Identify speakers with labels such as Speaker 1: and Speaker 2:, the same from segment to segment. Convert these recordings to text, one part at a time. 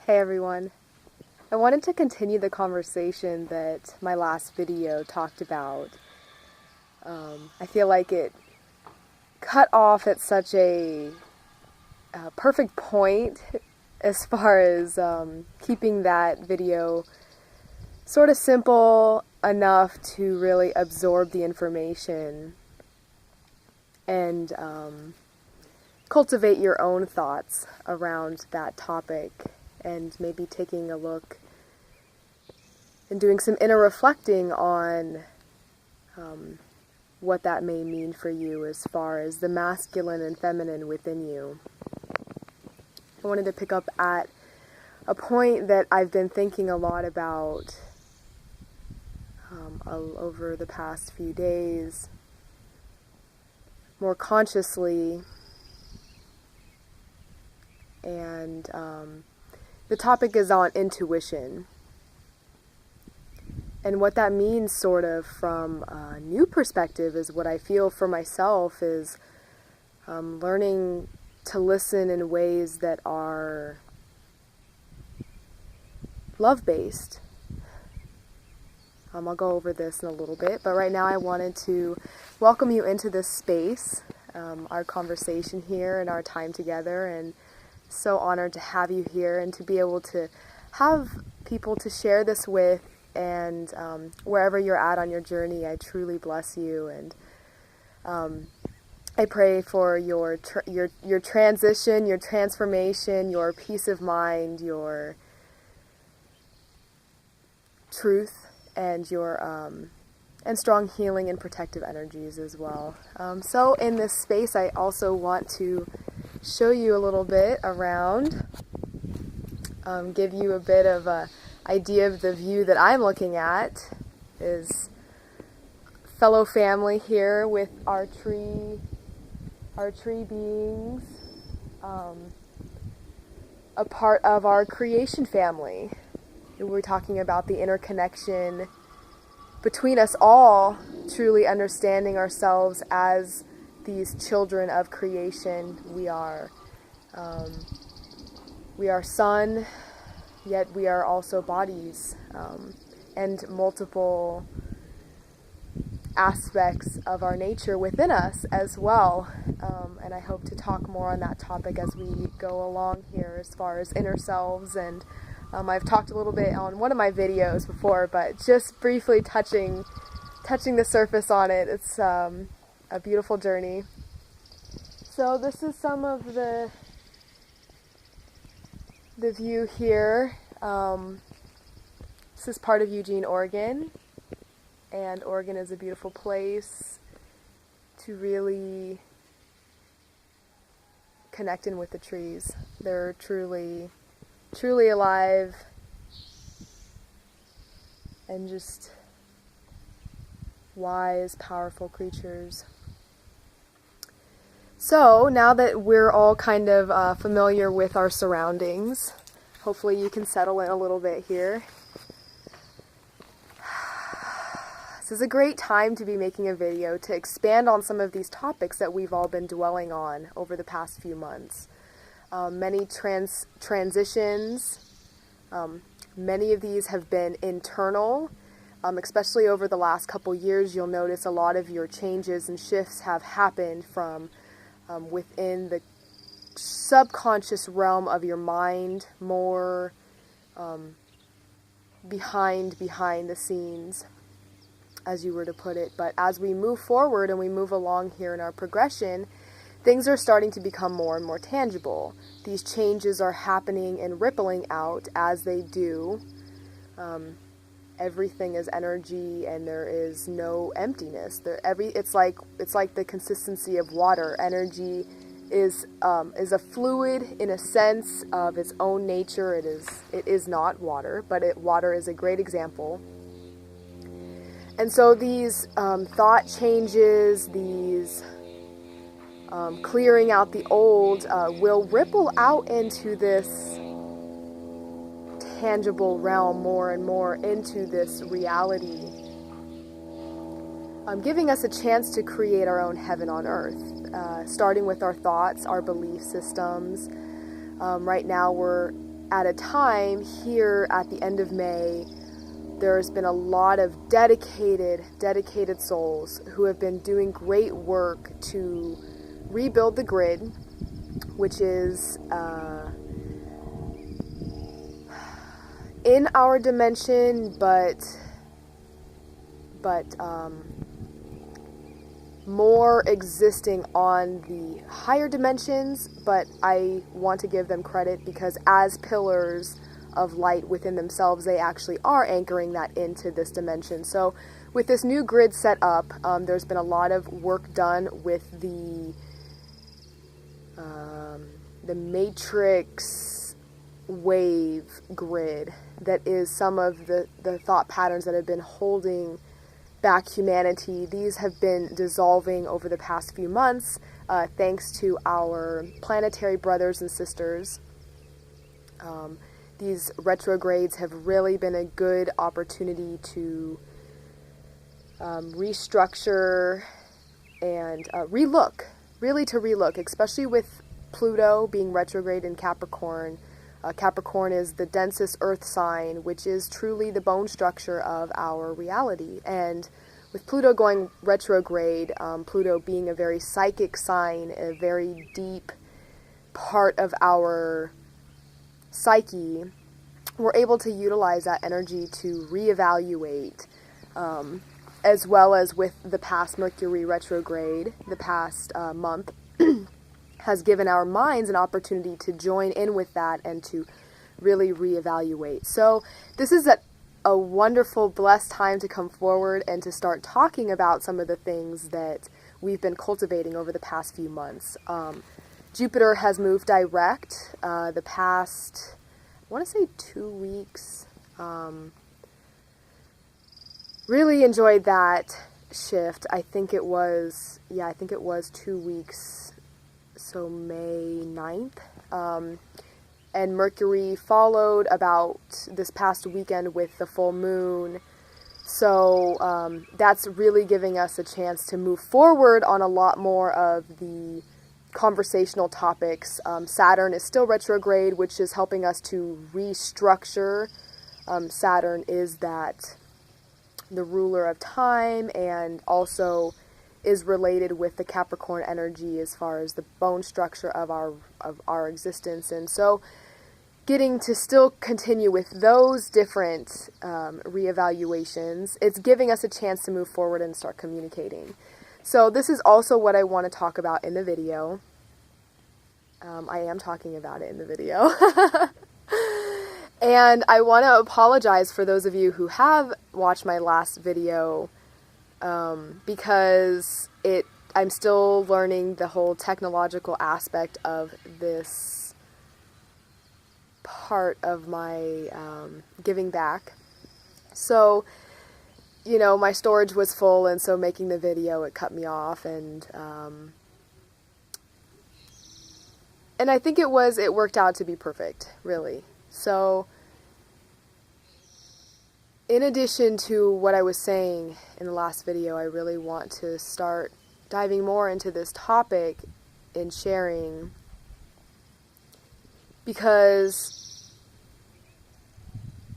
Speaker 1: Hey everyone. I wanted to continue the conversation that my last video talked about. I feel like it cut off at such a perfect point as far as keeping that video sort of simple enough to really absorb the information and cultivate your own thoughts around that topic, and maybe taking a look and doing some inner reflecting on what that may mean for you as far as the masculine and feminine within you. I wanted to pick up at a point that I've been thinking a lot about over the past few days, more consciously, and the topic is on intuition. And what that means sort of from a new perspective is what I feel for myself is learning to listen in ways that are love-based. I'll go over this in a little bit, but right now I wanted to welcome you into this space, our conversation here and our time together, and so honored to have you here and to be able to have people to share this with. And wherever you're at on your journey, I truly bless you, and I pray for your transition, your transformation, your peace of mind, your truth, and your and strong healing and protective energies as well. So in this space, I also want to show you a little bit around, give you a bit of a idea of the view that I'm looking at. Is fellow family here with our tree beings, a part of our creation family. We're talking about the interconnection between us all, truly understanding ourselves as these children of creation. We are sun, yet we are also bodies, and multiple aspects of our nature within us as well. And I hope to talk more on that topic as we go along here as far as inner selves. And I've talked a little bit on one of my videos before, but just briefly touching the surface on it. It's a beautiful journey. So this is some of the view here. This is part of Eugene, Oregon, and Oregon is a beautiful place to really connect in with the trees. They're truly alive and just wise, powerful creatures. So now that we're all kind of familiar with our surroundings, hopefully you can settle in a little bit here. This is a great time to be making a video to expand on some of these topics that we've all been dwelling on over the past few months. Many transitions, many of these have been internal, especially over the last couple years. You'll notice a lot of your changes and shifts have happened from within the subconscious realm of your mind, more behind the scenes, as you were to put it. But as we move forward and we move along here in our progression, things are starting to become more and more tangible. These changes are happening and rippling out as they do. Everything is energy, and there is no emptiness. It's like the consistency of water. Energy is a fluid in a sense of its own nature. It is not water, but water is a great example. And so these thought changes, these clearing out the old, will ripple out into this tangible realm more and more, into this reality, giving us a chance to create our own heaven on earth, starting with our thoughts, our belief systems. Right now we're at a time here at the end of May, there's been a lot of dedicated souls who have been doing great work to rebuild the grid, which is in our dimension, but more existing on the higher dimensions. But I want to give them credit because as pillars of light within themselves, they actually are anchoring that into this dimension. So with this new grid set up, there's been a lot of work done with the matrix wave grid that is some of the thought patterns that have been holding back humanity. These have been dissolving over the past few months, thanks to our planetary brothers and sisters. These retrogrades have really been a good opportunity to restructure and relook, especially with Pluto being retrograde in Capricorn. Capricorn is the densest earth sign, which is truly the bone structure of our reality. And with Pluto going retrograde, Pluto being a very psychic sign, a very deep part of our psyche, we're able to utilize that energy to reevaluate, as well as with the past Mercury retrograde, the past month, has given our minds an opportunity to join in with that and to really reevaluate. So this is a wonderful, blessed time to come forward and to start talking about some of the things that we've been cultivating over the past few months. Jupiter has moved direct the past, I want to say 2 weeks. Really enjoyed that shift. I think it was 2 weeks. So May 9th, and Mercury followed about this past weekend with the full moon. So that's really giving us a chance to move forward on a lot more of the conversational topics. Saturn is still retrograde, which is helping us to restructure. Saturn is the ruler of time, and also is related with the Capricorn energy as far as the bone structure of our existence. And so getting to still continue with those different reevaluations, it's giving us a chance to move forward and start communicating. So this is also what I want to talk about in the video. I am talking about it in the video. And I want to apologize for those of you who have watched my last video, because I'm still learning the whole technological aspect of this part of my giving back. So, my storage was full, and so making the video, it cut me off, and I think it worked out to be perfect, really. So, in addition to what I was saying in the last video, I really want to start diving more into this topic and sharing, because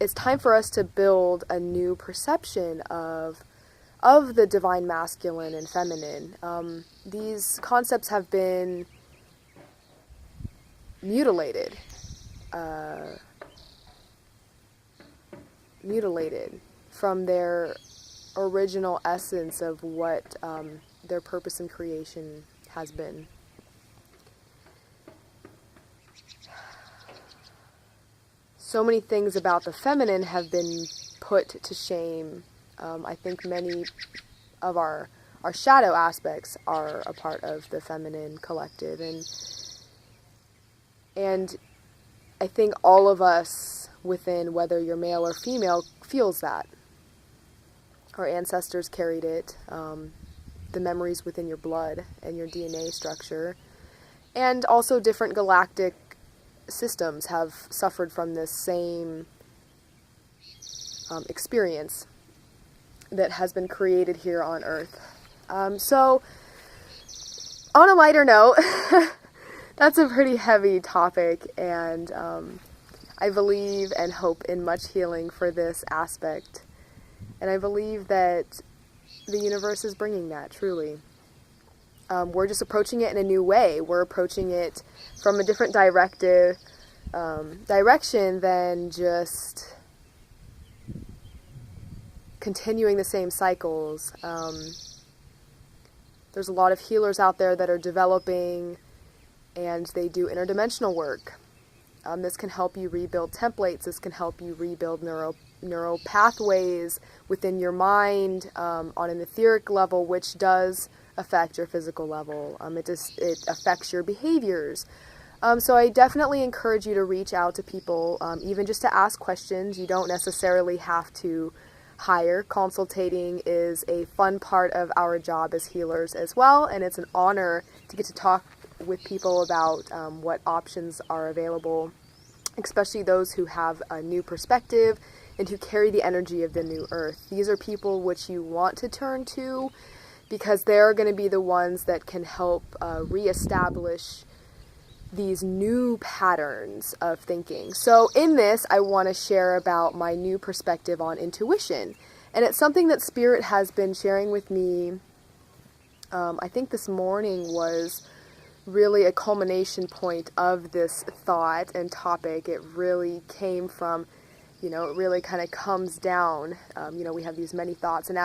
Speaker 1: it's time for us to build a new perception of the divine masculine and feminine. These concepts have been mutilated from their original essence of what their purpose in creation has been. So many things about the feminine have been put to shame. I think many of our shadow aspects are a part of the feminine collective, and I think all of us within, whether you're male or female, feels that. Our ancestors carried it, the memories within your blood and your DNA structure, and also different galactic systems have suffered from this same experience that has been created here on Earth. So, on a lighter note, that's a pretty heavy topic, and I believe and hope in much healing for this aspect. And I believe that the universe is bringing that, truly. We're just approaching it in a new way. We're approaching it from a different direction than just continuing the same cycles. There's a lot of healers out there that are developing, and they do interdimensional work. This can help you rebuild templates. This can help you rebuild neural pathways within your mind on an etheric level, which does affect your physical level. It affects your behaviors. So I definitely encourage you to reach out to people, even just to ask questions. You don't necessarily have to hire. Consultating is a fun part of our job as healers as well, and it's an honor to get to talk with people about what options are available, especially those who have a new perspective and who carry the energy of the new earth. These are people which you want to turn to because they're going to be the ones that can help reestablish these new patterns of thinking. So in this, I want to share about my new perspective on intuition. And it's something that Spirit has been sharing with me. I think this morning was really a culmination point of this thought and topic. It really came from, it really kind of comes down. We have these many thoughts, and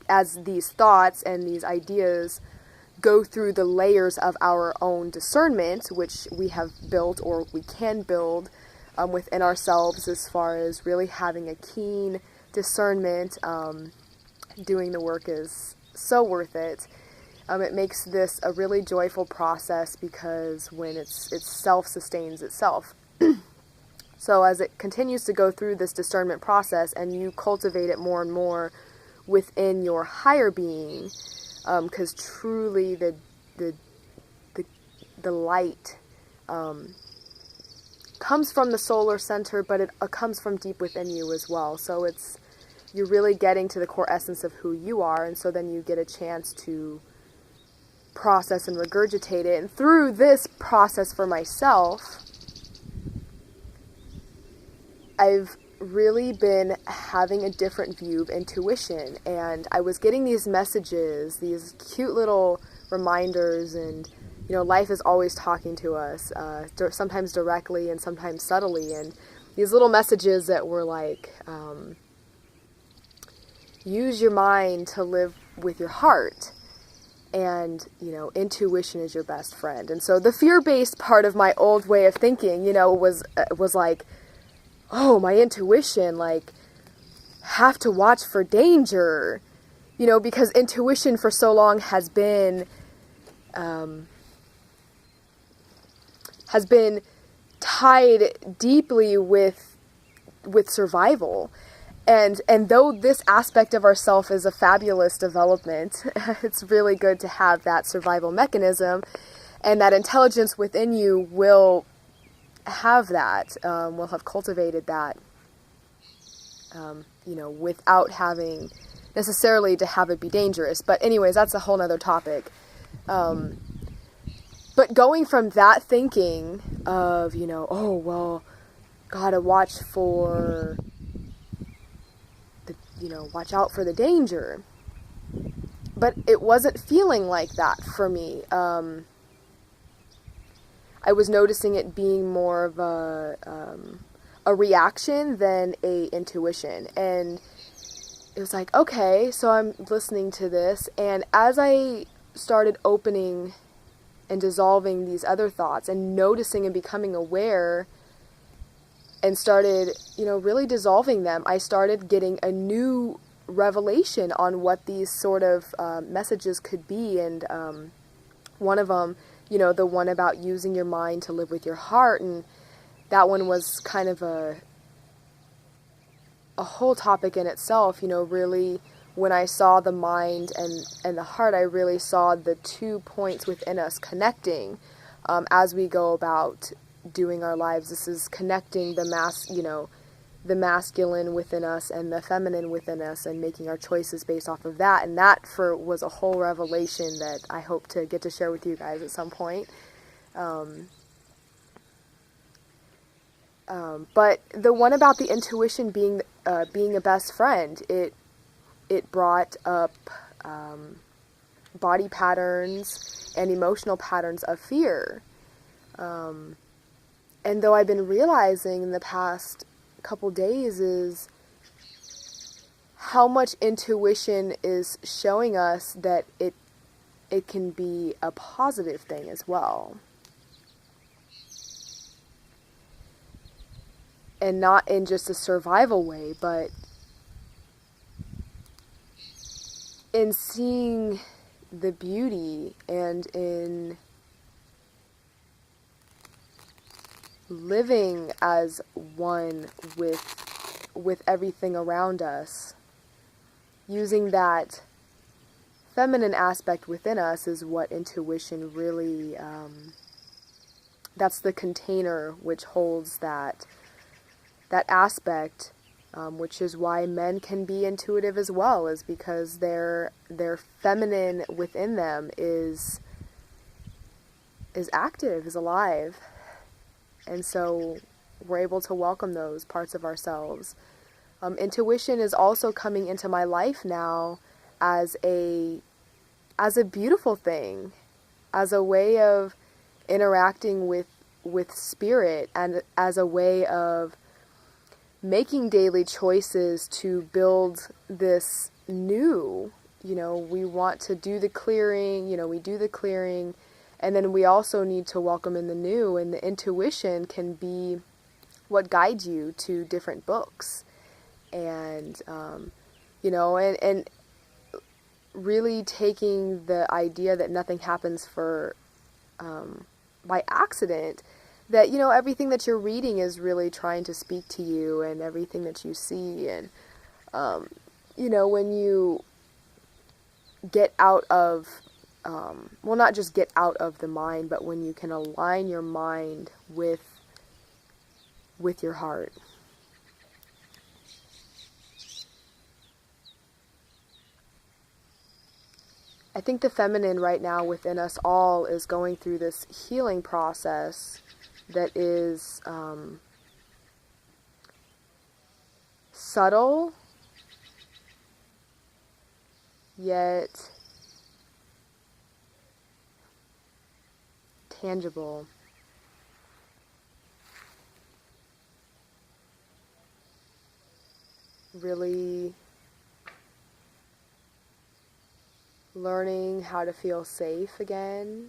Speaker 1: as these thoughts and these ideas go through the layers of our own discernment, which we have built or we can build within ourselves, as far as really having a keen discernment, doing the work is so worth it. It makes this a really joyful process because when it self-sustains itself. So as it continues to go through this discernment process and you cultivate it more and more within your higher being, because truly the light comes from the solar center, but it comes from deep within you as well. So you're really getting to the core essence of who you are, and so then you get a chance to process and regurgitate it. And through this process for myself, I've really been having a different view of intuition, and I was getting these messages, these cute little reminders, and life is always talking to us, sometimes directly and sometimes subtly, and these little messages that were like, use your mind to live with your heart. And, intuition is your best friend. And so the fear-based part of my old way of thinking, was like, oh, my intuition, like, have to watch for danger, because intuition for so long has been tied deeply with survival. And though this aspect of ourself is a fabulous development, it's really good to have that survival mechanism, and that intelligence within you will have that, will have cultivated that, without having necessarily to have it be dangerous. But anyways, that's a whole nother topic. But going from that thinking of, oh, well, gotta watch for watch out for the danger. But it wasn't feeling like that for me. I was noticing it being more of a reaction than a intuition. And it was like, okay, so I'm listening to this, and as I started opening and dissolving these other thoughts and noticing and becoming aware and started, really dissolving them, I started getting a new revelation on what these sort of messages could be. And one of them, the one about using your mind to live with your heart, and that one was kind of a whole topic in itself. Really, when I saw the mind and the heart, I really saw the 2 points within us connecting as we go about doing our lives. This is connecting the masculine within us and the feminine within us, and making our choices based off of that. And that was a whole revelation that I hope to get to share with you guys at some point. But the one about the intuition being a best friend, it brought up body patterns and emotional patterns of fear. And though I've been realizing in the past couple days is how much intuition is showing us that it can be a positive thing as well. And not in just a survival way, but in seeing the beauty and in living as one with everything around us. Using that feminine aspect within us is what intuition really, that's the container which holds that aspect, which is why men can be intuitive as well, is because their feminine within them is active, is alive. And so we're able to welcome those parts of ourselves. Intuition is also coming into my life now as a beautiful thing, as a way of interacting with spirit, and as a way of making daily choices to build this new. We want to do the clearing, we do the clearing, and then we also need to welcome in the new, and the intuition can be what guides you to different books. And, and really taking the idea that nothing happens by accident, that, everything that you're reading is really trying to speak to you, and everything that you see. And, when you get out of, not just get out of the mind, but when you can align your mind with your heart. I think the feminine right now within us all is going through this healing process that is subtle, yet tangible. Really learning how to feel safe again,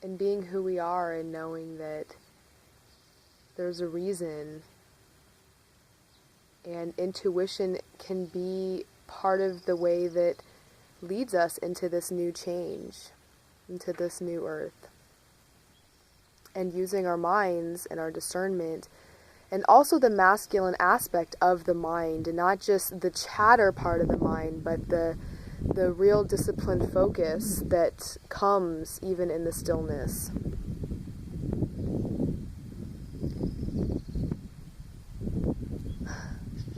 Speaker 1: and being who we are, and knowing that there's a reason, and intuition can be part of the way that leads us into this new change, into this new earth. And using our minds and our discernment, and also the masculine aspect of the mind, and not just the chatter part of the mind, but the real disciplined focus that comes even in the stillness.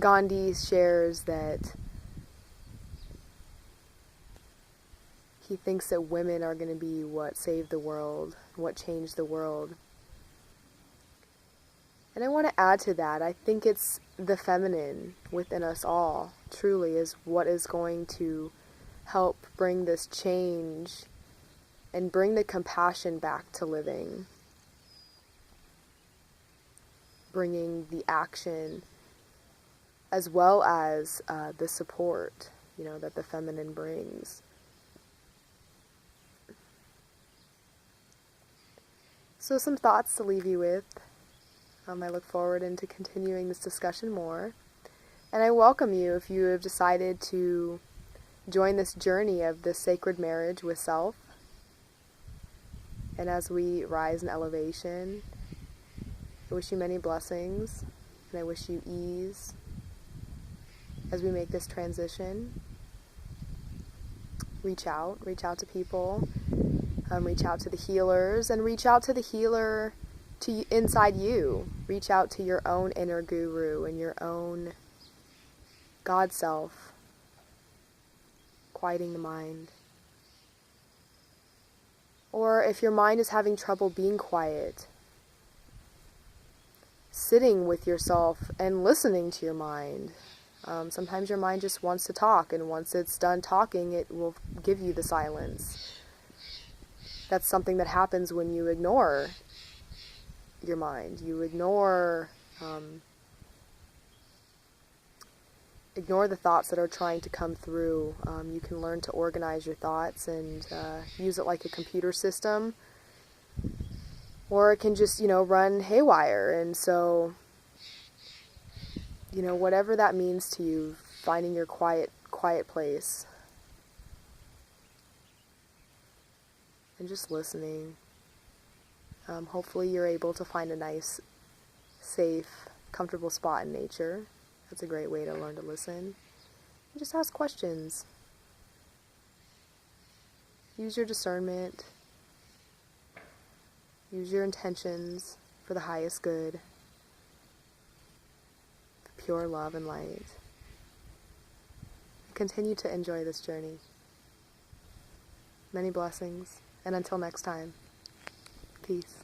Speaker 1: Gandhi shares that he thinks that women are going to be what saved the world, what changed the world. And I want to add to that, I think it's the feminine within us all, truly, is what is going to help bring this change and bring the compassion back to living. Bringing the action as well as the support, that the feminine brings. So some thoughts to leave you with. I look forward into continuing this discussion more. And I welcome you if you have decided to join this journey of this sacred marriage with self. And as we rise in elevation, I wish you many blessings, and I wish you ease as we make this transition. Reach out to people, reach out to the healers, and reach out to the healer inside you. Reach out to your own inner guru and your own God self, quieting the mind. Or if your mind is having trouble being quiet, sitting with yourself and listening to your mind. Sometimes your mind just wants to talk, and once it's done talking, it will give you the silence. That's something that happens when you ignore your mind. You ignore the thoughts that are trying to come through. You can learn to organize your thoughts and use it like a computer system. Or it can just, run haywire. And so, whatever that means to you, finding your quiet place. And just listening. Hopefully you're able to find a nice, safe, comfortable spot in nature. That's a great way to learn to listen. And just ask questions. Use your discernment. Use your intentions for the highest good, for pure love and light. Continue to enjoy this journey. Many blessings, and until next time, peace.